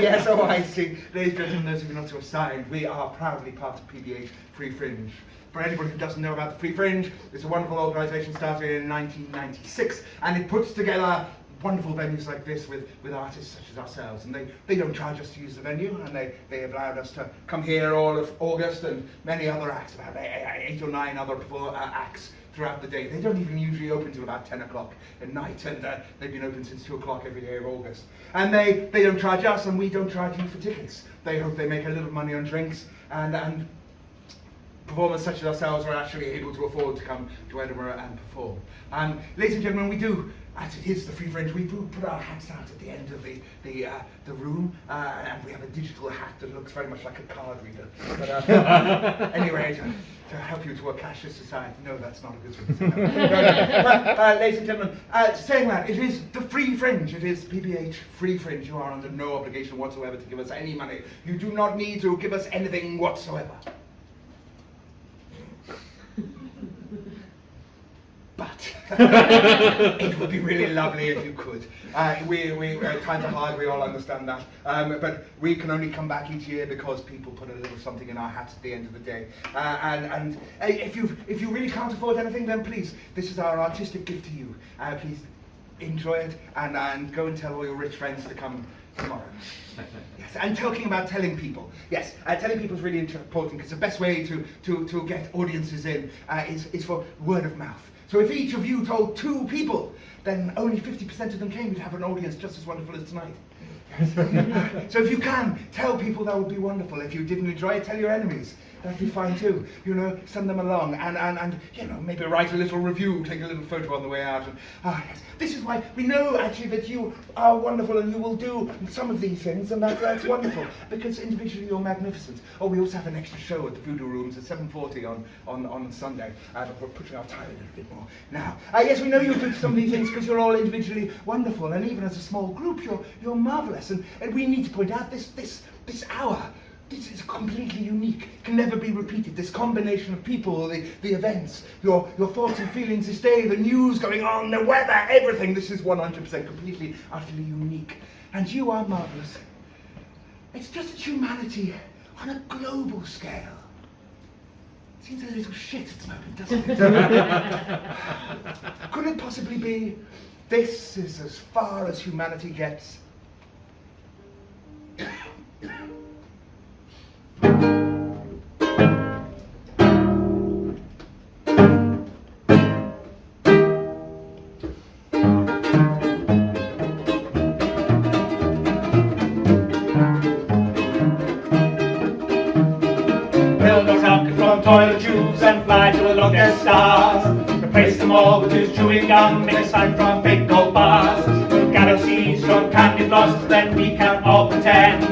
Yes, oh, I see. Ladies and gentlemen, those of you not so assigned, we are proudly part of PBH Free Fringe. For anybody who doesn't know about the Free Fringe, it's a wonderful organisation started in 1996, and it puts together wonderful venues like this with artists such as ourselves. And they don't charge us to use the venue, and they have allowed us to come here all of August and many other acts, about 8 or 9 other acts throughout the day. They don't even usually open till about 10 o'clock at night, and they've been open since 2 o'clock every day of August. And they don't charge us, and we don't charge you for tickets. They hope they make a little money on drinks, and performers such as ourselves are actually able to afford to come to Edinburgh and perform. Ladies and gentlemen, we do, as it is the Free Fringe, we do put our hats out at the end of the room, and we have a digital hat that looks very much like a card reader. But anyway, to help you to a cashless society. No, that's not a good thing to say. No. But, ladies and gentlemen, saying that, it is the Free Fringe. It is PBH Free Fringe. You are under no obligation whatsoever to give us any money. You do not need to give us anything whatsoever. But it would be really lovely if you could. Times are hard, we all understand that. But we can only come back each year because people put a little something in our hats at the end of the day. And if you really can't afford anything, then please, this is our artistic gift to you. Please enjoy it and go and tell all your rich friends to come tomorrow. Yes, and talking about telling people. Yes, telling people is really important, because the best way to get audiences in is for word of mouth. So if each of you told 2 people, then only 50% of them came. You'd have an audience just as wonderful as tonight. So if you can, tell people, that would be wonderful. If you didn't enjoy it, tell your enemies. That'd be fine too. You know, send them along and you know, maybe write a little review, take a little photo on the way out. And yes, this is why we know actually that you are wonderful and you will do some of these things, and that's wonderful, because individually you're magnificent. Oh, we also have an extra show at the Voodoo Rooms at 7:40 on Sunday. But we're pushing our time a little bit more now. Yes, we know you do some of these things because you're all individually wonderful, and even as a small group, you're marvelous. And we need to point out this hour This is completely unique, can never be repeated. This combination of people, the events, your thoughts and feelings this day, the news going on, the weather, everything. This is 100% completely, utterly unique. And you are marvellous. It's just that humanity on a global scale seems a little shit at the moment, doesn't it? Could it possibly be this is as far as humanity gets? Build us rocket from toilet tubes and fly to the longest stars. Replace them all with his chewing gum, make a sign from big gold bars. Galaxies from candy floss, then we can all pretend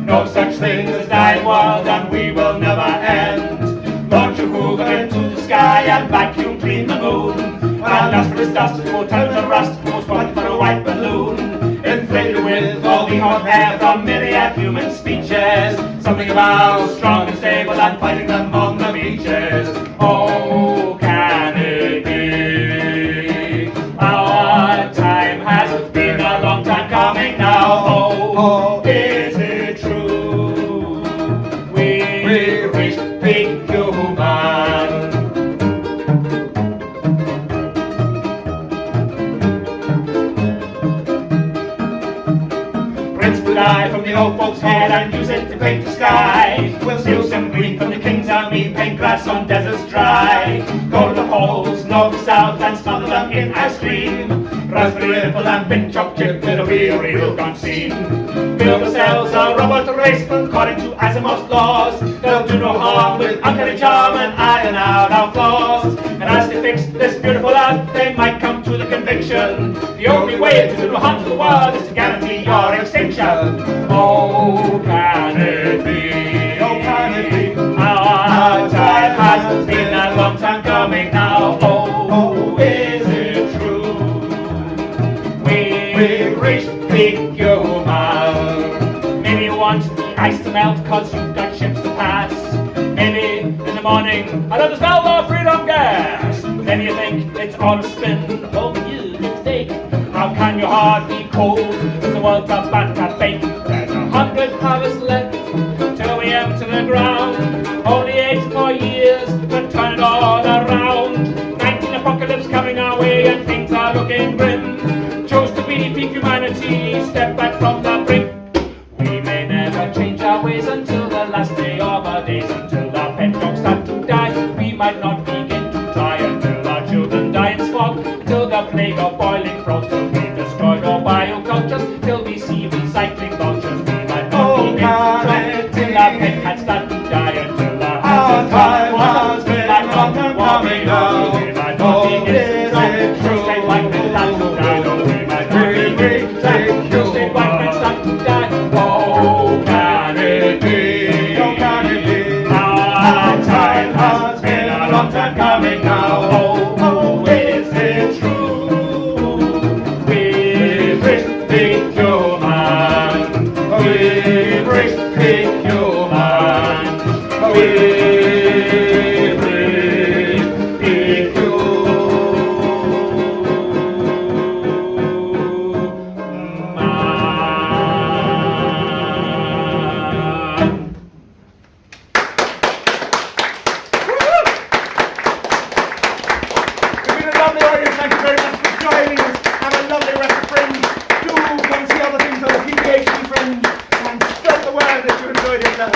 no such thing as dying world, and we will never end. Launch a Hoover into the sky and vacuum clean the moon. While dust for his dust, more time to rust, more spot for a white balloon. Inflated with all the hot air from myriad human speeches. Something about strong and stable and fighting them on the beaches. Oh, can it be? Our time has been a long time coming now. Oh, is it true? We've reached peak human. Fly from the old folks' head and use it to paint the sky. We'll steal some green from the king's army, paint grass on deserts dry. Go to the poles, north, south, and smother them in ice cream. Raspberry ripple and big chop chip, it'll be a real gun scene. Build ourselves a robot raceman according to Asimov's laws. They'll do no harm with uncanny charm and iron out our flaws. And as they fix this beautiful earth, they might come to the conviction the only way to do no harm to the world is to guarantee your extinction. Oh, can it be? Oh, can it be? Our time has been a long time coming now. Oh, is it true? We've reached peak human. Maybe you want the ice to melt cause you've got ships to pass. Maybe in the morning another smell of freedom gas. Maybe you think it's all a spin. Oh, you mistake. How can your heart be cold? Is the world about to bake? There's 100 harvests left till we empty the ground. Only 8 more years to turn it all around. 19 apocalypse coming our way and things are looking grim. Chose to be peak humanity, step back from the brink. We may never change our ways until the last day of our days. Until our pet dogs start to die, we might not begin to try. Until our children die in smog, until the plague of boiling frogs. Till we've destroyed all biocultures, till we see recycling vultures. We might not begin to try. Till our pet cats start to die. Until our time has been a long time coming now. We might not begin to try. Straight white men start to die. No, we might not begin to try. Straight white men start to die. Oh, can it be? Oh, can it be? Our time has been a long time coming now. Oh, is it true? We've reached peak human. We've reached peak human. We've reached peak human. It's been a lovely audience. Thank you very much for joining us. Have a lovely rest of Fringe. Do come see other things on the PPHD Fringe and spread the word that you enjoyed yourself.